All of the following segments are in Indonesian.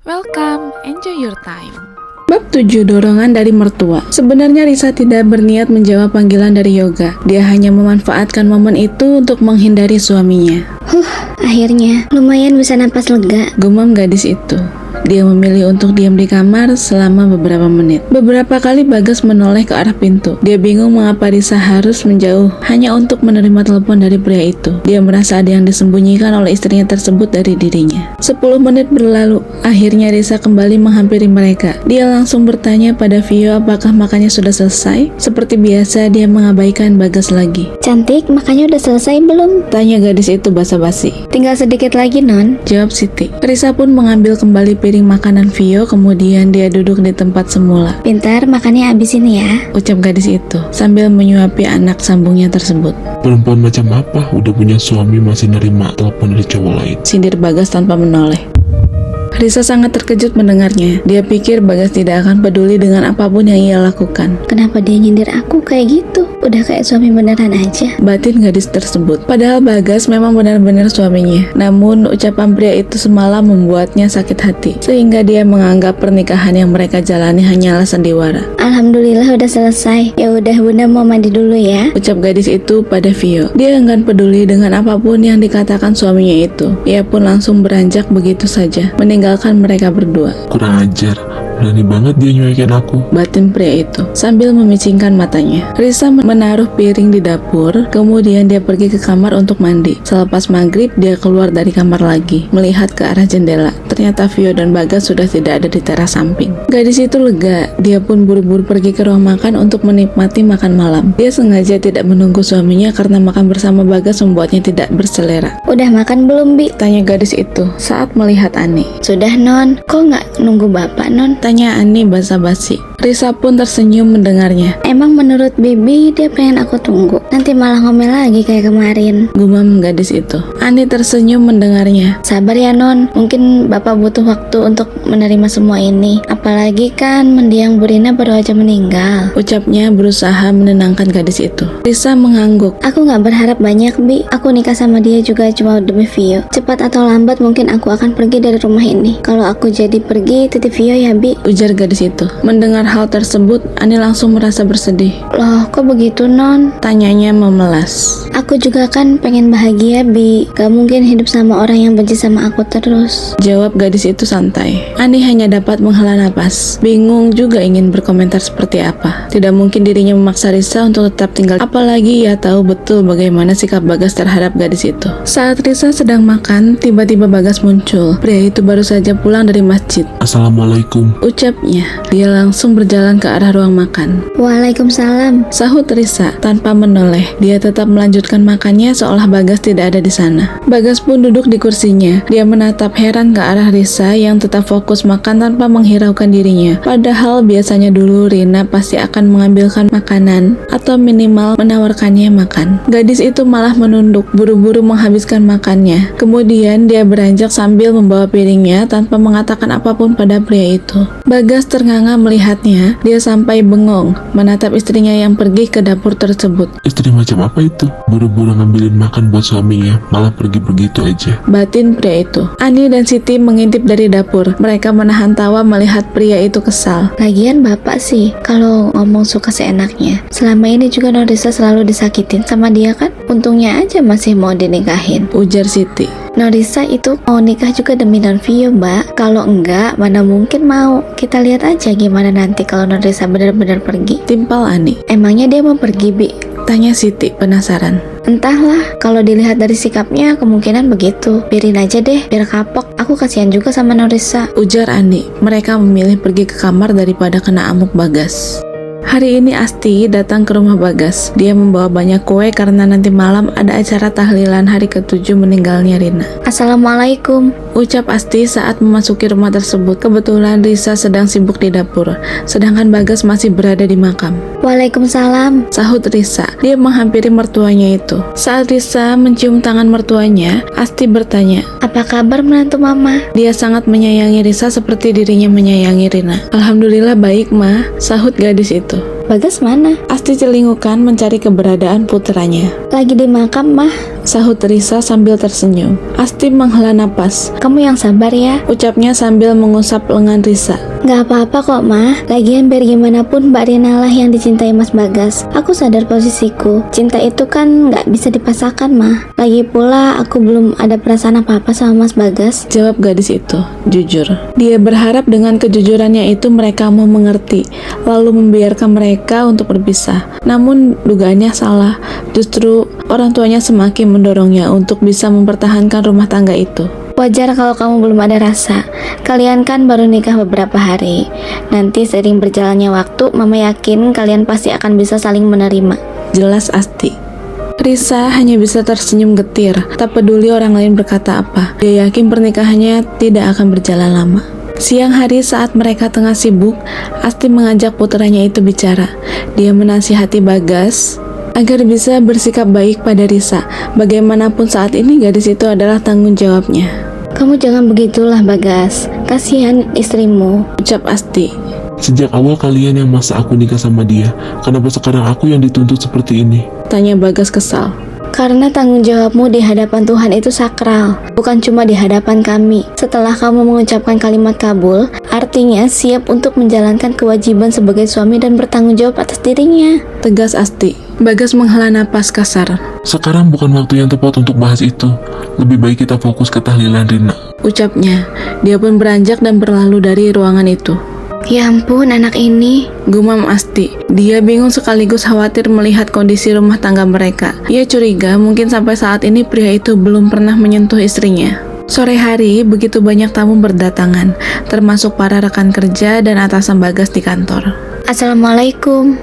Welcome, enjoy your time. Bab 7 Dorongan dari mertua. Sebenarnya Risa tidak berniat menjawab panggilan dari Yoga. Dia hanya memanfaatkan momen itu untuk menghindari suaminya. Akhirnya lumayan bisa napas lega. Gumam gadis itu. Dia memilih untuk diam di kamar selama beberapa menit. Beberapa kali Bagas menoleh ke arah pintu. Dia bingung mengapa Risa harus menjauh hanya untuk menerima telepon dari pria itu. Dia merasa ada yang disembunyikan oleh istrinya tersebut dari dirinya. 10 menit berlalu. Akhirnya Risa kembali menghampiri mereka. Dia langsung bertanya pada Vio apakah makannya sudah selesai. Seperti biasa dia mengabaikan Bagas lagi. Cantik, makannya udah selesai belum? Tanya gadis itu basa-basi. Tinggal sedikit lagi, Non. Jawab Siti. Risa pun mengambil kembali piring makanan Vio, kemudian dia duduk di tempat semula. Pintar, makannya habisin ya. Ucap gadis itu sambil menyuapi anak sambungnya tersebut. Perempuan macam apa udah punya suami masih nerima telepon dari cowok lain? Sindir Bagas tanpa menoleh. Risa sangat terkejut mendengarnya. Dia pikir Bagas tidak akan peduli dengan apapun yang ia lakukan. Kenapa dia nyindir aku kayak gitu? Udah kayak suami beneran aja. Batin gadis tersebut. Padahal Bagas memang benar-benar suaminya. Namun ucapan pria itu semalam membuatnya sakit hati, sehingga dia menganggap pernikahan yang mereka jalani hanyalah sandiwara. Alhamdulillah udah selesai. Ya udah, Bunda mau mandi dulu ya. Ucap gadis itu pada Vio. Dia enggan peduli dengan apapun yang dikatakan suaminya itu. Ia pun langsung beranjak begitu saja, meninggalkan mereka berdua. Kurang ajar, berani banget dia nyuekin aku. Batin pria itu sambil memicingkan matanya. Risa menaruh piring di dapur, kemudian dia pergi ke kamar untuk mandi. Selepas maghrib dia keluar dari kamar lagi, melihat ke arah jendela. Ternyata Vio dan Bagas sudah tidak ada di teras samping. Gadis itu lega. Dia pun buru-buru pergi ke ruang makan untuk menikmati makan malam. Dia sengaja tidak menunggu suaminya karena makan bersama Bagas membuatnya tidak berselera. Udah makan belum, Bi? Tanya gadis itu saat melihat Ani. Sudah, Non. Kok nggak nunggu Bapak, Non? Tanya Ani basa-basi. Risa pun tersenyum mendengarnya. Emang menurut Bibi dia pengen aku tunggu. Nanti malah ngomel lagi kayak kemarin. Gumam gadis itu. Ani tersenyum mendengarnya. Sabar ya, Non. Mungkin Bapak butuh waktu untuk menerima semua ini. Apalagi kan mendiang Bu Rina baru aja meninggal. Ucapnya berusaha menenangkan gadis itu. Risa mengangguk. Aku nggak berharap banyak, Bi. Aku nikah sama dia juga cuma demi Vio. Cepat atau lambat mungkin aku akan pergi dari rumah ini. Kalau aku jadi pergi, titip Vio ya, Bi. Ujar gadis itu. Mendengar hal tersebut, Ani langsung merasa bersedih. Loh, kok begitu, Non? Tanyanya memelas. Aku juga kan pengen bahagia, Bi. Gak mungkin hidup sama orang yang benci sama aku terus. Jawab gadis itu santai. Ani hanya dapat menghela napas. Bingung juga ingin berkomentar seperti apa. Tidak mungkin dirinya memaksa Risa untuk tetap tinggal. Apalagi ia tahu betul bagaimana sikap Bagas terhadap gadis itu. Saat Risa sedang makan, tiba-tiba Bagas muncul. Pria itu baru saja pulang dari masjid. Assalamualaikum. Ucapnya. Dia langsung berjalan ke arah ruang makan. Waalaikumsalam. Sahut Risa tanpa menoleh. Dia tetap melanjutkan makannya seolah Bagas tidak ada di sana. Bagas pun duduk di kursinya. Dia menatap heran ke arah Risa yang tetap fokus makan tanpa menghiraukan dirinya. Padahal biasanya dulu Rina pasti akan mengambilkan makanan atau minimal menawarkannya makan. Gadis itu malah menunduk, buru-buru menghabiskan makannya. Kemudian dia beranjak sambil membawa piringnya tanpa mengatakan apapun pada pria itu. Bagas ternganga melihatnya. Dia sampai bengong menatap istrinya yang pergi ke dapur tersebut. Istri macam apa itu? Buru-buru ngambilin makan buat suaminya, malah pergi begitu aja. Batin pria itu. Ani dan Siti mengintip dari dapur. Mereka menahan tawa melihat pria itu kesal. Lagian Bapak sih, kalau ngomong suka seenaknya. Selama ini juga Non Risa selalu disakitin sama dia kan? Untungnya aja masih mau dinikahin. Ujar Siti. Non Risa itu mau nikah juga demi Non Vio, Mbak. Kalau enggak, mana mungkin mau. Kita lihat aja gimana nanti kalau Non Risa benar-benar pergi. Timpal Ani. Emangnya dia mau pergi, Bi? Tanya Siti penasaran. Entahlah, kalau dilihat dari sikapnya kemungkinan begitu. Biarin aja deh, biar kapok. Aku kasihan juga sama Non Risa. Ujar Ani. Mereka memilih pergi ke kamar daripada kena amuk Bagas. Hari ini Asti datang ke rumah Bagas. Dia membawa banyak kue karena nanti malam ada acara tahlilan hari ke-7 meninggalnya Rina. Assalamualaikum. Ucap Asti saat memasuki rumah tersebut. Kebetulan Risa sedang sibuk di dapur, sedangkan Bagas masih berada di makam. Waalaikumsalam. Sahut Risa. Dia menghampiri mertuanya itu. Saat Risa mencium tangan mertuanya, Asti bertanya, Apa kabar menantu Mama? dia sangat menyayangi Risa seperti dirinya menyayangi Rina. Alhamdulillah baik, Ma. Sahut gadis itu. Bagas mana? Asti celingukan mencari keberadaan putranya. Lagi di makam, Mah. Sahut Risa sambil tersenyum. Asti menghela napas. Kamu yang sabar ya. Ucapnya sambil mengusap lengan Risa. Gak apa-apa kok, Mah. Lagian biar gimana pun Mbak Rina lah yang dicintai Mas Bagas. Aku sadar posisiku. Cinta itu kan gak bisa dipaksakan, Mah. Lagi pula aku belum ada perasaan apa-apa sama Mas Bagas. Jawab gadis itu, jujur. Dia berharap dengan kejujurannya itu mereka mau mengerti, lalu membiarkan mereka untuk berpisah. Namun dugaannya salah. Justru orang tuanya semakin mendorongnya untuk bisa mempertahankan rumah tangga itu. Wajar kalau kamu belum ada rasa. Kalian kan baru nikah beberapa hari. Nanti seiring berjalannya waktu, Mama yakin kalian pasti akan bisa saling menerima. Jelas Asti. Risa hanya bisa tersenyum getir, tak peduli orang lain berkata apa. Dia yakin pernikahannya tidak akan berjalan lama. Siang hari saat mereka tengah sibuk, Asti mengajak putranya itu bicara. Dia menasihati Bagas agar bisa bersikap baik pada Risa. Bagaimanapun saat ini gadis itu adalah tanggung jawabnya. Kamu jangan begitulah, Bagas. Kasihan istrimu. Ucap Asti. Sejak awal kalian yang maksa aku nikah sama dia. Kenapa sekarang aku yang dituntut seperti ini? Tanya Bagas kesal. Karena tanggung jawabmu di hadapan Tuhan itu sakral, bukan cuma di hadapan kami. Setelah kamu mengucapkan kalimat kabul, artinya siap untuk menjalankan kewajiban sebagai suami dan bertanggung jawab atas dirinya. Tegas Asti. Bagas menghela napas kasar. Sekarang bukan waktu yang tepat untuk bahas itu. Lebih baik kita fokus ke tahlilan Rina. Ucapnya. Dia pun beranjak dan berlalu dari ruangan itu. Ya ampun, anak ini. Gumam Asti. Dia bingung sekaligus khawatir melihat kondisi rumah tangga mereka. Ia curiga mungkin sampai saat ini pria itu belum pernah menyentuh istrinya. Sore hari, begitu banyak tamu berdatangan, termasuk para rekan kerja dan atasan Bagas di kantor. Assalamualaikum.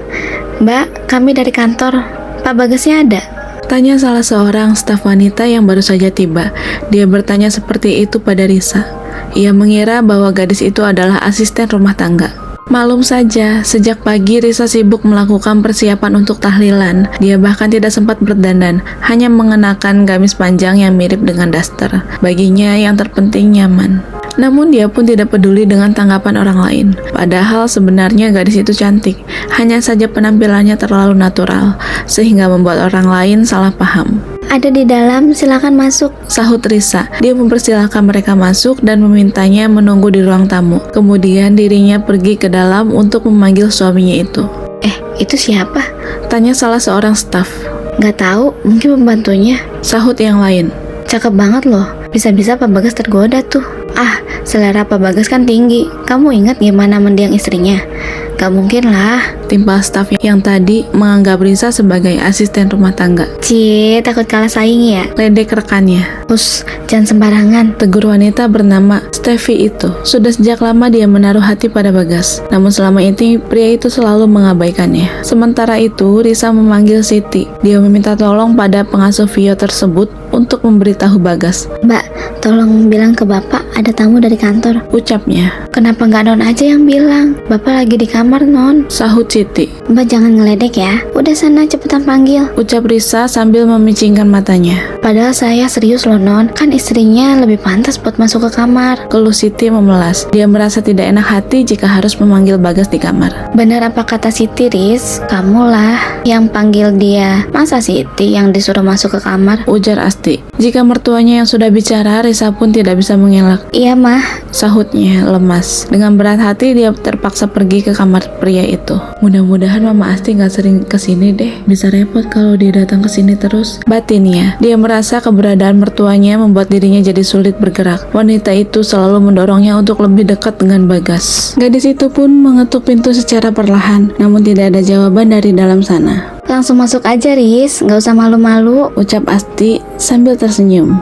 Mbak, kami dari kantor. Pak Bagasnya ada? Tanya salah seorang staf wanita yang baru saja tiba. Dia bertanya seperti itu pada Risa. Ia mengira bahwa gadis itu adalah asisten rumah tangga. Maklum saja, sejak pagi Risa sibuk melakukan persiapan untuk tahlilan. Dia bahkan tidak sempat berdandan, hanya mengenakan gamis panjang yang mirip dengan daster. Baginya yang terpenting nyaman. Namun dia pun tidak peduli dengan tanggapan orang lain. Padahal sebenarnya gadis itu cantik, hanya saja penampilannya terlalu natural, sehingga membuat orang lain salah paham. Ada di dalam, silakan masuk. Sahut Risa. Dia mempersilahkan mereka masuk dan memintanya menunggu di ruang tamu. Kemudian dirinya pergi ke dalam untuk memanggil suaminya itu. Itu siapa? Tanya salah seorang staf. Gak tahu, mungkin pembantunya. Sahut yang lain. Cakep banget loh. Bisa-bisa Pak Bagas tergoda tuh. Selera Pak Bagas kan tinggi. Kamu ingat gimana mendiang istrinya? Gak mungkin lah. Timpal staf yang tadi menganggap Risa sebagai asisten rumah tangga. Cie, takut kalah saing ya? Ledek rekannya. Jangan sembarangan. Tegur wanita bernama Steffi itu. Sudah sejak lama dia menaruh hati pada Bagas. Namun selama ini pria itu selalu mengabaikannya. Sementara itu Risa memanggil Siti. Dia meminta tolong pada pengasuh Vio tersebut untuk memberitahu Bagas. Mbak, tolong bilang ke Bapak ada tamu dari kantor. Ucapnya. Kenapa nggak Non aja yang bilang? Bapak lagi di kamar, Non. Sahut Siti. Mbak jangan ngeledek ya. Udah sana cepetan panggil. Ucap Risa sambil memicingkan matanya. Padahal saya serius loh, Non. Kan istrinya lebih pantas buat masuk ke kamar. Keluh Siti memelas. Dia merasa tidak enak hati jika harus memanggil Bagas di kamar. Benar apa kata Siti, Riz? Kamulah yang panggil dia. Masa Siti yang disuruh masuk ke kamar? Ujar Asti. Jika mertuanya yang sudah bicara, Risa pun tidak bisa mengelak. Iya, Mah. Sahutnya lemas. Dengan berat hati dia terpaksa pergi ke kamar pria itu. Mudah-mudahan Mama Asti gak sering kesini deh. Bisa repot kalau dia datang kesini terus. Batinnya, dia merasa keberadaan mertuanya membuat dirinya jadi sulit bergerak. Wanita itu selalu mendorongnya untuk lebih dekat dengan Bagas. Gadis itu pun mengetuk pintu secara perlahan, namun tidak ada jawaban dari dalam sana. Langsung masuk aja, Riz. Nggak usah malu-malu. Ucap Asti sambil tersenyum.